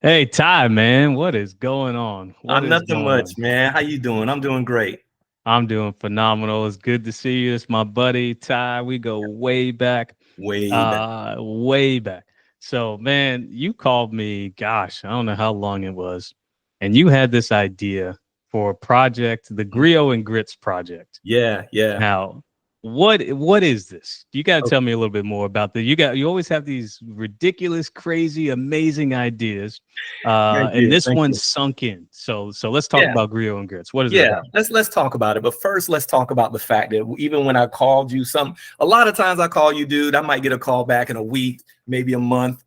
Hey Ty, man, what is going on? What is Nothing going much, on? man. How you doing? I'm doing great. I'm doing phenomenal. It's good to see you. It's my buddy Ty. We go way back, Way back. way back. So, man, you called me. Gosh, I don't know how long it was, and you had this idea for a project, the Mhm. Griot and Grits Project. Yeah, yeah. Now, what is this? You got to Oh, tell me a little bit more about that. You always have these ridiculous, crazy, amazing ideas, thank and you, this thank one's you. sunk in. So let's talk Yeah, about Griot and Grits. What is it yeah. about? Let's talk about it. But first, let's talk about the fact that even when I called you, a lot of times I call you, dude. I might get a call back in a week, maybe a month.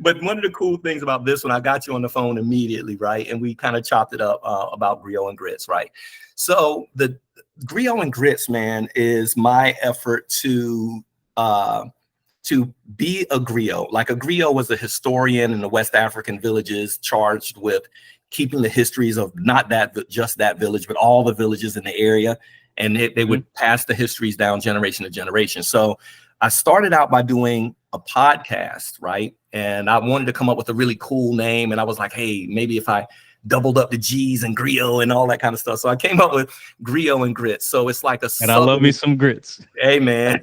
But one of the cool things about this one, I got you on the phone immediately, right? And we kind of chopped it up about Griot and Grits, right? So the Griot and Grits, man, is my effort uh, to be a griot. Like a griot was a historian in the West African villages charged with keeping the histories of not just that village, but all the villages in the area. And they Mhm. would pass the histories down generation to generation. So I started out by doing a podcast, right? And I wanted to come up with a really cool name. And I was like, hey, maybe if I doubled up the G's and griot and all that kind of stuff. So I came up with Griot and Grits. So it's like a And I love me southern, some grits. hey man,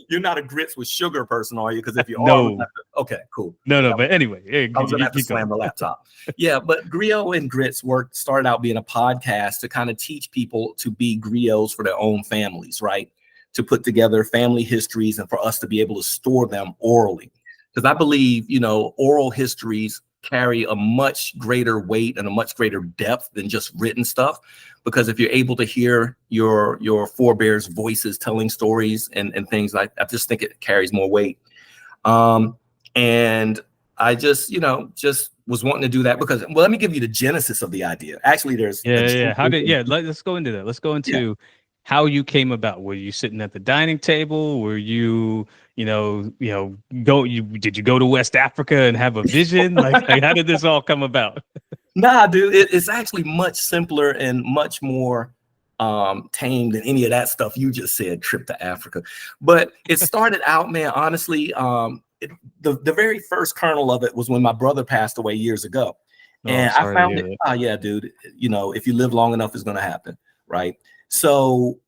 you're not a grits with sugar person, are you? Because if you are, No, okay, cool. no. But anyway, hey, I was gonna you have to keep going. slam the laptop. Yeah, but Griot and Grits started out being a podcast to kind of teach people to be griots for their own families, right? To put together family histories and for us to be able to store them orally. Because I believe, oral histories carry a much greater weight and a much greater depth than just written stuff. Because if you're able to hear your forebears' voices telling stories and things like, I just think it carries more weight. Um, and I just was wanting to do that because, well, let me give you the genesis of the idea. Actually, there's a Yeah. How did? genesis. Yeah, let's go into that. Let's go Yeah. into how you came about. Were you sitting at the dining table? Were you, go? You did you go to West Africa and have a vision? Like how did this all come about? Nah, dude, it's actually much simpler and much more tame than any of that stuff you just said, trip to Africa. But it started out, man, honestly, the very first kernel of it was when my brother passed away years ago. Oh, And I sorry to found hear it, that. oh yeah, dude, if you live long enough, it's gonna happen, right? So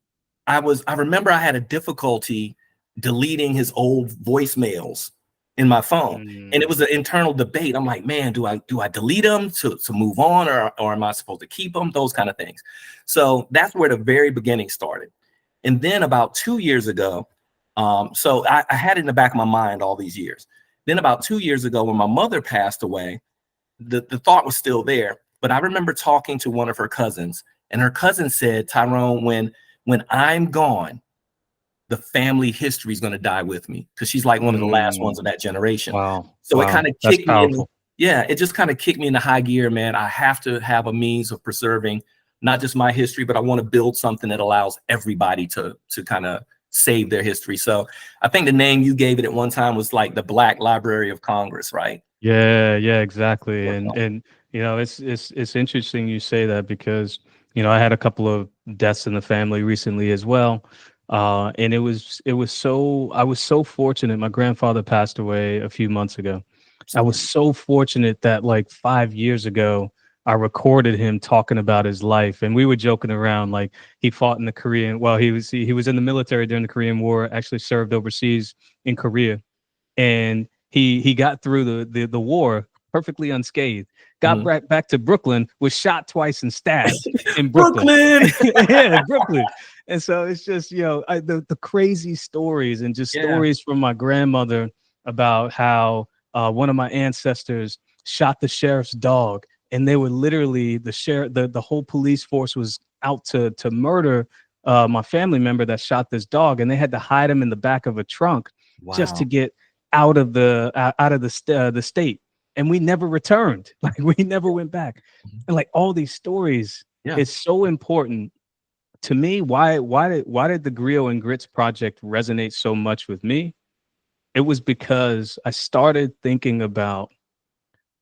I remember I had a difficulty deleting his old voicemails in my phone. And it Mm, was an internal debate. I'm like, man, do I delete them to move on, or am I supposed to keep them? Those kind of things. So that's where the very beginning started. And then about 2 years ago, so I had it in the back of my mind all these years. Then about 2 years ago, when my mother passed away, the thought was still there. But I remember talking to one of her cousins, and her cousin said, Tyrone, when I'm gone, the family history is going to die with me, because she's like one of the last ones mm, of that generation. wow, So it kind wow, of that's kicked me in. powerful. Yeah, it just kind of kicked me into high gear, man. I have to have a means of preserving not just my history, but I want to build something that allows everybody to kind of save their history. So I think the name you gave it at one time was like the Black Library of Congress, right? Yeah, exactly. And it's interesting you say that because I had a couple of deaths in the family recently as well. And it was so I was so fortunate. My grandfather passed away a few months ago. I was Sorry. so fortunate that like 5 years ago, I recorded him talking about his life, and we were joking around like he fought in the Korean. Well, he was in the military during the Korean War. Actually, served overseas in Korea, and he got through the war perfectly unscathed. Got Mhm. back to Brooklyn, was shot twice and stabbed in Brooklyn. Brooklyn. Yeah, Brooklyn. And so it's just the crazy stories and just Yeah. stories from my grandmother about how one of my ancestors shot the sheriff's dog, and they were literally the sheriff. The whole police force was out to murder my family member that shot this dog, and they had to hide him in the back of a trunk just to Wow. get out of the state, and we never returned. Like we never went back, and like all these stories, Yeah. it's so important to me. Why did the Griot and Grits project resonate so much with me? It was because I started thinking about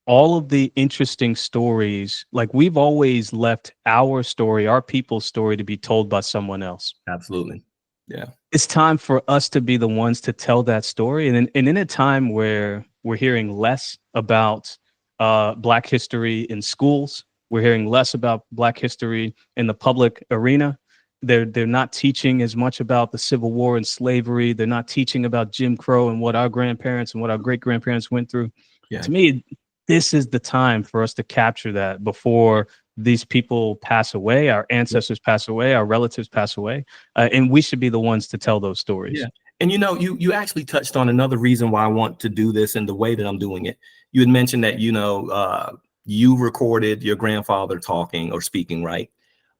all of the interesting stories. Like we've always left our story, our people's story, to be told by someone else. Absolutely. Yeah. It's time for us to be the ones to tell that story. And in a time where we're hearing less about Black history in schools. We're hearing less about Black history in the public arena. They're not teaching as much about the Civil War and slavery. They're not teaching about Jim Crow and what our grandparents and what our great grandparents went through. Yeah. To me, this is the time for us to capture that before these people pass away, our ancestors pass away, our relatives pass away, and we should be the ones to tell those stories. Yeah. And you actually touched on another reason why I want to do this and the way that I'm doing it. You had mentioned that you recorded your grandfather talking or speaking, right?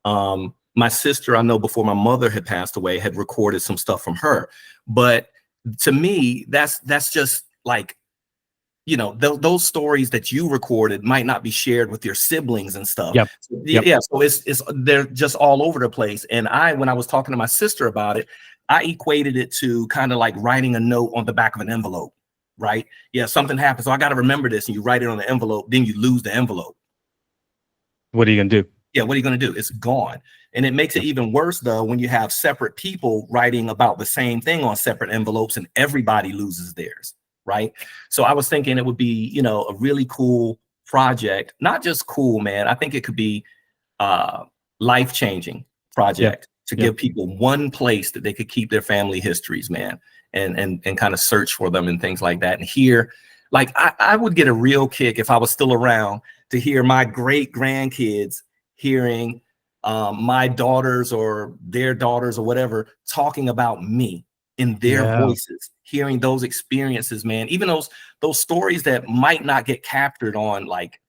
My sister, I know before my mother had passed away, had recorded some stuff from her. But to me, that's just like, those stories that you recorded might not be shared with your siblings and stuff. Yep. Yeah. So it's they're just all over the place. And when I was talking to my sister about it, I equated it to kind of like writing a note on the back of an envelope, right? Yeah, something happens. So I got to remember this, and you write it on the envelope, then you lose the envelope. What are you going to do? Yeah, what are you going to do? It's gone. And it makes it even worse, though, when you have separate people writing about the same thing on separate envelopes and everybody loses theirs, right? So I was thinking it would be, a really cool project. Not just cool, man. I think it could be life-changing project to give people one place that they could keep their family histories, man, and kind of search for them and things like that. And hear, like, I would get a real kick if I was still around to hear my great grandkids hearing my daughters or their daughters or whatever talking about me in their voices, hearing those experiences, man, even those stories that might not get captured on like,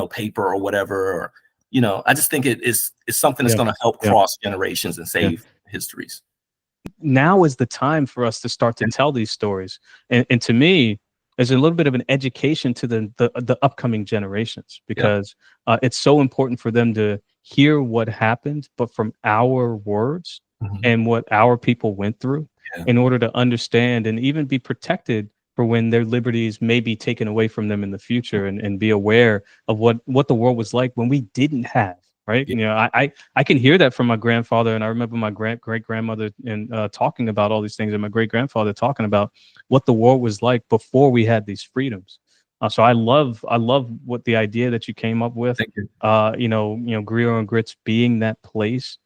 paper or whatever, or, I just think it's something that's going to help cross generations and save histories. Now is the time for us to start to tell these stories. And to me, there's a little bit of an education to the upcoming generations, because it's so important for them to hear what happened, but from our words and what our people went through in order to understand and even be protected for when their liberties may be taken away from them in the future, and be aware of what the world was like when we didn't have. Right. I can hear that from my grandfather. And I remember my great grandmother talking about all these things, and my great grandfather talking about what the world was like before we had these freedoms. So I love what the idea that you came up with. Thank you. Griot and Grits being that place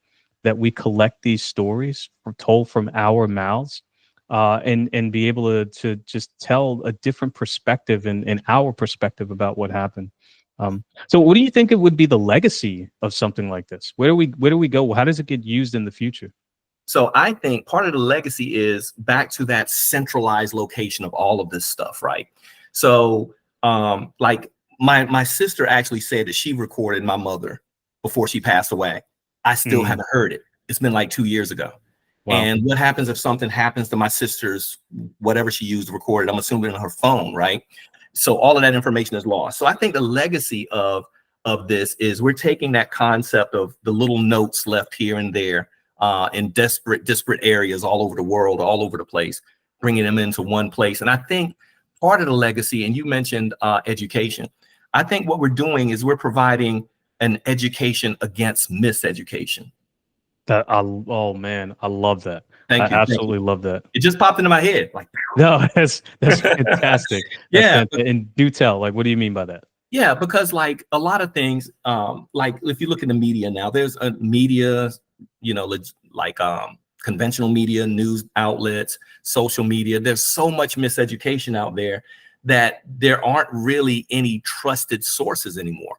that we collect these stories told from our mouths, and be able to just tell a different perspective and our perspective about what happened. So what do you think it would be the legacy of something like this? Where do we go? How does it get used in the future? So I think part of the legacy is back to that centralized location of all of this stuff, right? So like my sister actually said that she recorded my mother before she passed away. I still haven't heard it. It's been like 2 years ago. Wow. And what happens if something happens to my sister's, whatever she used to record it? I'm assuming on her phone, right? So all of that information is lost. So I think the legacy of this is we're taking that concept of the little notes left here and there in disparate areas all over the world, all over the place, bringing them into one place. And I think part of the legacy, and you mentioned education, I think what we're doing is we're providing an education against miseducation. Oh man, I love that. Thank you. Absolutely love that. It just popped into my head. Like, no, that's fantastic. And do tell, like, what do you mean by that? Yeah, because like a lot of things, like if you look at the media now, there's a media, like conventional media, news outlets, social media. There's so much miseducation out there that there aren't really any trusted sources anymore.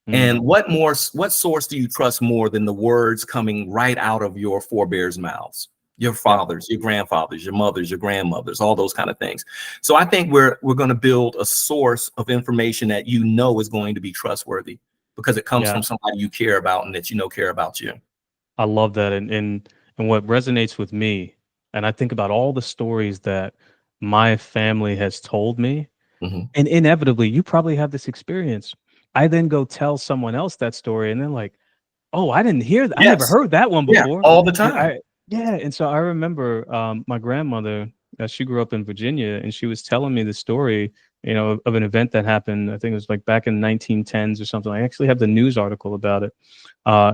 And what source do you trust more than the words coming right out of your forebears' mouths? Your fathers, your grandfathers, your mothers, your grandmothers, all those kind of things. So I think we're going to build a source of information that is going to be trustworthy because it comes from somebody you care about and that care about you. I love that. And what resonates with me, and I think about all the stories that my family has told me, and inevitably you probably have this experience. I then go tell someone else that story, and then like, oh, I didn't hear that. I never heard that one before. All the time. And so I remember my grandmother, she grew up in Virginia, and she was telling me the story, of an event that happened. I think it was like back in the 1910s or something. I actually have the news article about it. My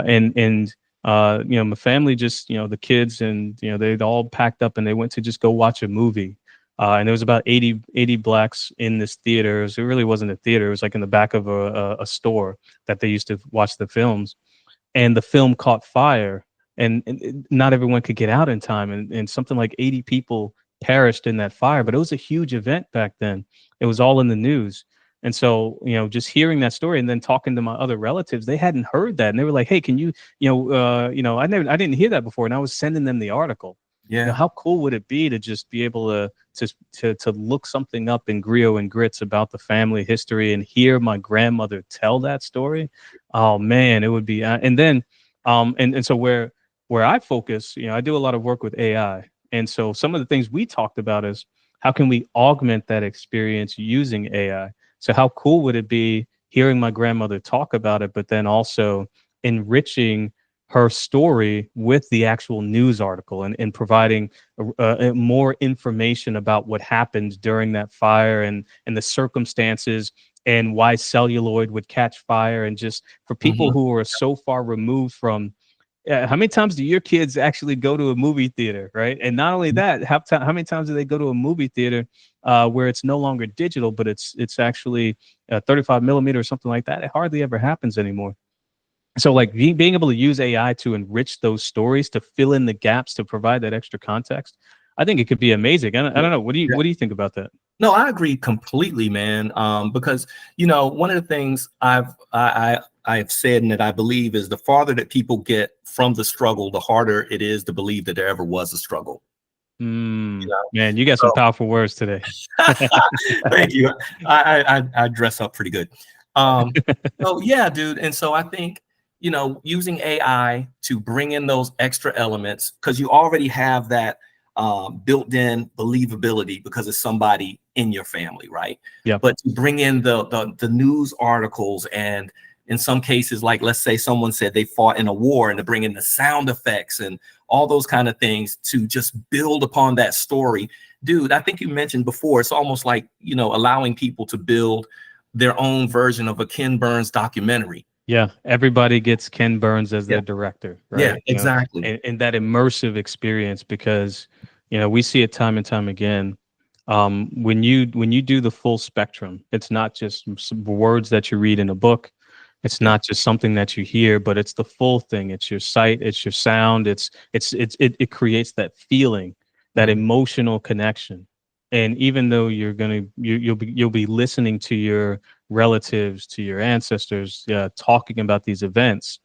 family just, the kids and, they'd all packed up and they went to just go watch a movie. And there was about 80 blacks in this theater. So it really wasn't a theater. It was like in the back of a store that they used to watch the films. And the film caught fire, and not everyone could get out in time. And something like 80 people perished in that fire. But it was a huge event back then. It was all in the news. And so, just hearing that story and then talking to my other relatives, they hadn't heard that. And they were like, hey, can you, I didn't hear that before. And I was sending them the article. Yeah. How cool would it be to just be able to look something up in Griot and Grits about the family history and hear my grandmother tell that story? Oh man, it would be. And then, and so where I focus, I do a lot of work with AI, and so some of the things we talked about is how can we augment that experience using AI? So how cool would it be hearing my grandmother talk about it, but then also enriching her story with the actual news article and providing more information about what happened during that fire and the circumstances and why celluloid would catch fire. And just for people Mhm. who are so far removed from, how many times do your kids actually go to a movie theater, right? And not only that, how many times do they go to a movie theater where it's no longer digital, but it's actually 35 millimeter or something like that? It hardly ever happens anymore. So like being able to use AI to enrich those stories, to fill in the gaps, to provide that extra context, I think it could be amazing. I don't know. Yeah. What do you think about that? No, I agree completely, man. Because one of the things I've said and that I believe is the farther that people get from the struggle, the harder it is to believe that there ever was a struggle. Man, you got some So powerful words today. thank you. I dress up pretty good. So yeah, dude. And so I think, using AI to bring in those extra elements, because you already have that built-in believability because it's somebody in your family, right? Yeah. But to bring in the news articles, and in some cases, like let's say someone said they fought in a war, and to bring in the sound effects and all those kind of things to just build upon that story. Dude, I think you mentioned before, it's almost like, allowing people to build their own version of a Ken Burns documentary. Yeah. Everybody gets Ken Burns as Yeah, their director, yeah, right? exactly. And that immersive experience, because, we see it time and time again. When you do the full spectrum, it's not just some words that you read in a book. It's Yeah. not just something that you hear, but it's the full thing. It's your sight, it's your sound, it creates that feeling, that Mhm. emotional connection. And even though you'll be listening to your relatives, to your ancestors, talking about these events,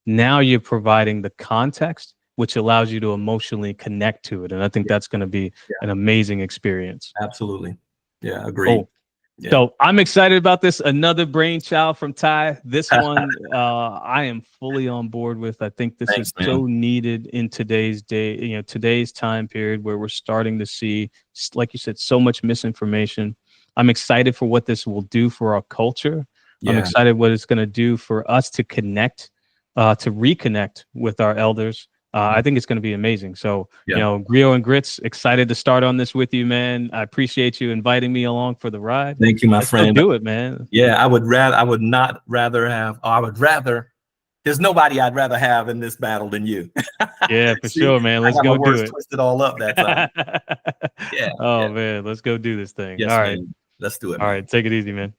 now you're providing the context, which allows you to emotionally connect to it. And I think Yeah, that's going to be yeah, an amazing experience. absolutely. Yeah, agreed. Cool. Yeah. So I'm excited about this. Another brainchild from Ty. This one, I am fully on board with. I think this Thanks, is man. so needed in today's day, today's time period where we're starting to see, like you said, so much misinformation. I'm excited for what this will do for our culture. I'm Yeah, excited what it's going to do for us to connect, to reconnect with our elders. mhm, I think it's going to be amazing. So, yeah. Griot and Grits, excited to start on this with you, man. I appreciate you inviting me along for the ride. Thank you, my Let's go friend. do it, man. Yeah, I would not rather have, I would rather, there's nobody I'd rather have in this battle than you. Yeah, for See, sure, man. I Let's got my go do words it. twisted all up that time. Yeah, yeah. Oh man, let's go do this thing. Yes, man. Let's do it, All man. right. Take it easy, man.